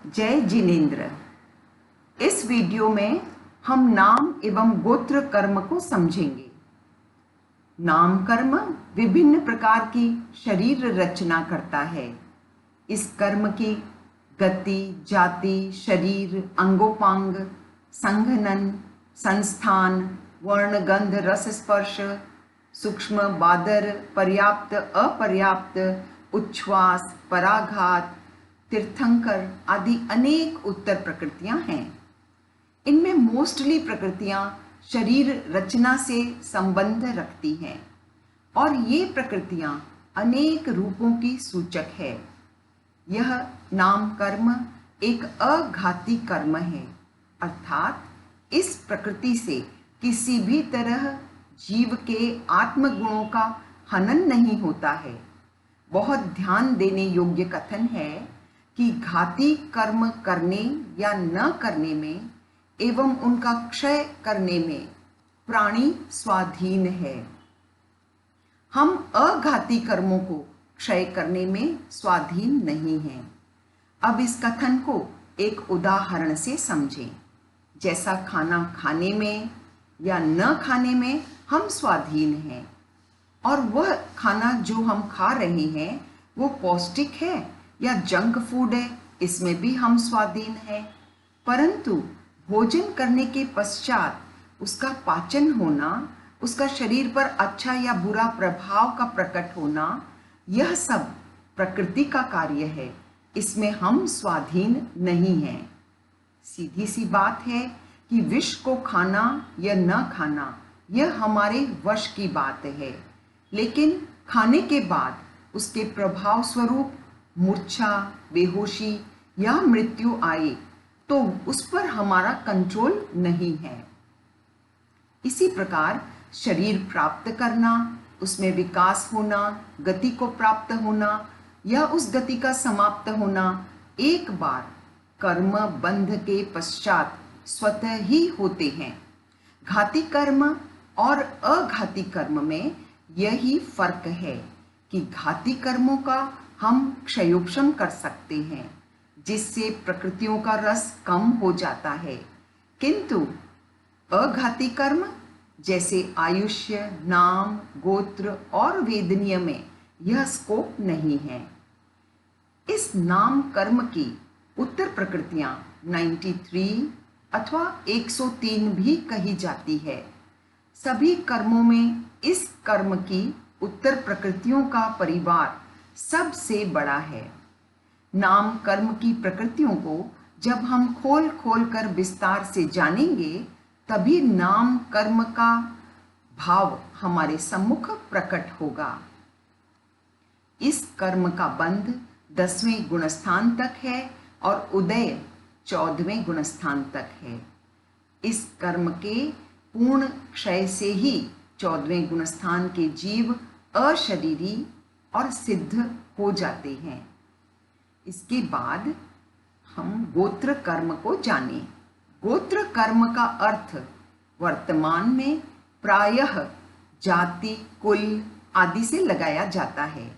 जय जिनेन्द्र। इस वीडियो में हम नाम एवं गोत्र कर्म को समझेंगे। नाम कर्म विभिन्न प्रकार की शरीर रचना करता है। इस कर्म की गति, जाति, शरीर, अंगोपांग, संघनन, संस्थान, वर्ण, गंध, रस, स्पर्श, सूक्ष्म, बादर, पर्याप्त, अपर्याप्त, उच्छ्वास, पराघात, तीर्थंकर आदि अनेक उत्तर प्रकृतियां हैं। इनमें मोस्टली प्रकृतियां शरीर रचना से संबंध रखती हैं और ये प्रकृतियां अनेक रूपों की सूचक है। यह नाम कर्म एक अघाती कर्म है, अर्थात इस प्रकृति से किसी भी तरह जीव के आत्मगुणों का हनन नहीं होता है। बहुत ध्यान देने योग्य कथन है कि घाती कर्म करने या न करने में एवं उनका क्षय करने में प्राणी स्वाधीन है। हम अघाती कर्मों को क्षय करने में स्वाधीन नहीं हैं। अब इस कथन को एक उदाहरण से समझें। जैसा खाना खाने में या न खाने में हम स्वाधीन हैं और वह खाना जो हम खा रहे हैं वो पौष्टिक है या जंक फूड है, इसमें भी हम स्वाधीन हैं। परंतु भोजन करने के पश्चात उसका पाचन होना, उसका शरीर पर अच्छा या बुरा प्रभाव का प्रकट होना, यह सब प्रकृति का कार्य है, इसमें हम स्वाधीन नहीं हैं। सीधी सी बात है कि विष को खाना या न खाना यह हमारे वश की बात है, लेकिन खाने के बाद उसके प्रभाव स्वरूप मूर्छा, बेहोशी या मृत्यु आए तो उस पर हमारा कंट्रोल नहीं है। इसी प्रकार शरीर प्राप्त करना, उसमें विकास होना, गति को प्राप्त होना या उस गति का समाप्त होना एक बार कर्म बंध के पश्चात स्वतः ही होते हैं। घाती कर्म और अघाती कर्म में यही फर्क है कि घाती कर्मों का हम क्षयोपशम कर सकते हैं, जिससे प्रकृतियों का रस कम हो जाता है, किंतु अघाती कर्म जैसे आयुष्य, नाम, गोत्र और वेदनीय में यह स्कोप नहीं है। इस नाम कर्म की उत्तर प्रकृतियां 93 अथवा 103 भी कही जाती है। सभी कर्मों में इस कर्म की उत्तर प्रकृतियों का परिवार सबसे बड़ा है। नाम कर्म की प्रकृतियों को जब हम खोल खोल कर विस्तार से जानेंगे, तभी नाम कर्म का भाव हमारे सम्मुख प्रकट होगा। इस कर्म का बंध 10वें गुणस्थान तक है और उदय 14वें गुणस्थान तक है। इस कर्म के पूर्ण क्षय से ही 14वें गुणस्थान के जीव अशरीरी और सिद्ध हो जाते हैं। इसके बाद हम गोत्र कर्म को जानें। गोत्र कर्म का अर्थ वर्तमान में प्रायः जाति, कुल आदि से लगाया जाता है।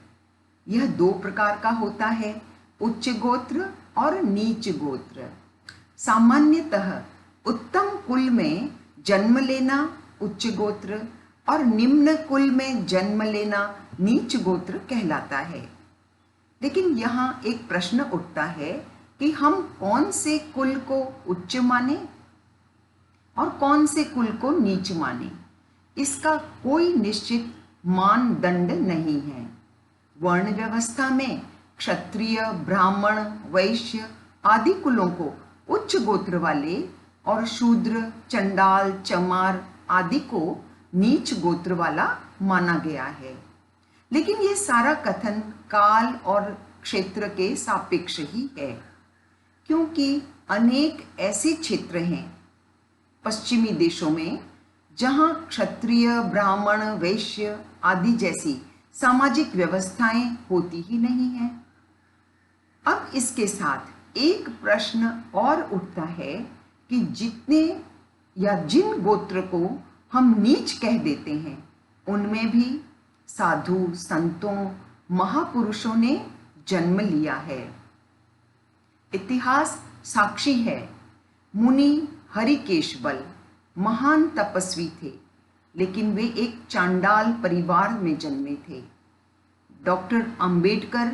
यह दो प्रकार का होता है, उच्च गोत्र और नीच गोत्र। सामान्यतः उत्तम कुल में जन्म लेना उच्च गोत्र और निम्न कुल में जन्म लेना नीच गोत्र कहलाता है। लेकिन यहाँ एक प्रश्न उठता है कि हम कौन से कुल को उच्च माने और कौन से कुल को नीच माने। इसका कोई निश्चित मानदंड नहीं है। वर्ण व्यवस्था में क्षत्रिय, ब्राह्मण, वैश्य आदि कुलों को उच्च गोत्र वाले और शूद्र, चंडाल, चमार आदि को नीच गोत्र वाला माना गया है। लेकिन ये सारा कथन काल और क्षेत्र के सापेक्ष ही है, क्योंकि अनेक ऐसे क्षेत्र हैं पश्चिमी देशों में जहां क्षत्रिय, ब्राह्मण, वैश्य आदि जैसी सामाजिक व्यवस्थाएं होती ही नहीं हैं। अब इसके साथ एक प्रश्न और उठता है कि जितने या जिन गोत्र को हम नीच कह देते हैं, उनमें भी साधु, संतों, महापुरुषों ने जन्म लिया है। इतिहास साक्षी है। मुनि हरिकेशबल महान तपस्वी थे, लेकिन वे एक चांडाल परिवार में जन्मे थे। डॉक्टर अंबेडकर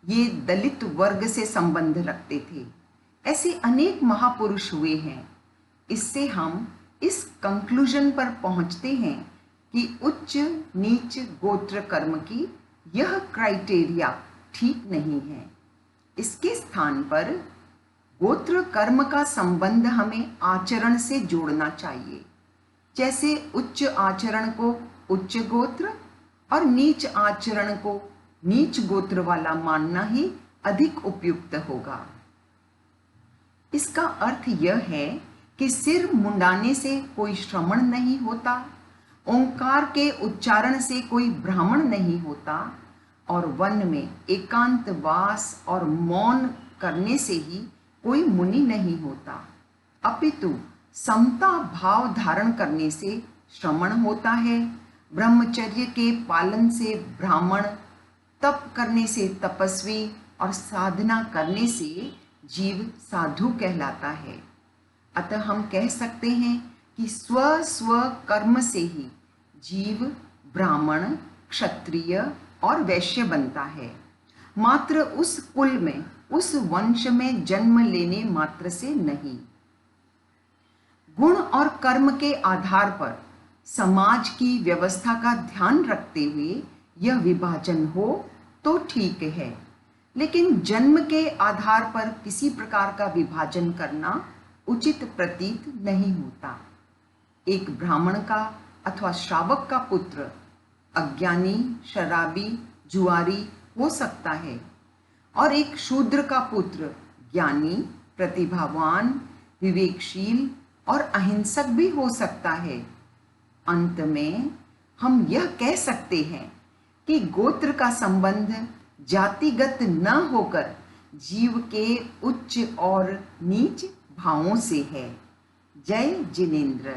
ये दलित वर्ग से संबंध रखते थे। ऐसे अनेक महापुरुष हुए हैं। इससे हम इस कंक्लूजन पर पहुंचते हैं कि उच्च नीच गोत्र कर्म की यह क्राइटेरिया ठीक नहीं है। इसके स्थान पर गोत्र कर्म का संबंध हमें आचरण से जोड़ना चाहिए। जैसे उच्च आचरण को उच्च गोत्र और नीच आचरण को नीच गोत्र वाला मानना ही अधिक उपयुक्त होगा। इसका अर्थ यह है कि सिर मुंडाने से कोई श्रमण नहीं होता, ओंकार के उच्चारण से कोई ब्राह्मण नहीं होता, और वन में एकांत वास और मौन करने से ही कोई मुनि नहीं होता, अपितु समता भाव धारण करने से श्रमण होता है, ब्रह्मचर्य के पालन से ब्राह्मण, तप करने से तपस्वी और साधना करने से जीव साधु कहलाता है। अतः हम कह सकते हैं कि स्व स्व कर्म से ही जीव ब्राह्मण, क्षत्रिय और वैश्य बनता है, मात्र उस कुल में, उस वंश में जन्म लेने मात्र से नहीं। गुण और कर्म के आधार पर समाज की व्यवस्था का ध्यान रखते हुए यह विभाजन हो तो ठीक है, लेकिन जन्म के आधार पर किसी प्रकार का विभाजन करना उचित प्रतीत नहीं होता। एक ब्राह्मण का अथवा श्रावक का पुत्र अज्ञानी, शराबी, जुआरी हो सकता है और एक शूद्र का पुत्र ज्ञानी, प्रतिभावान, विवेकशील और अहिंसक भी हो सकता है। अंत में हम यह कह सकते हैं कि गोत्र का संबंध जातिगत न होकर जीव के उच्च और नीच भावों से है। जय जिनेंद्र।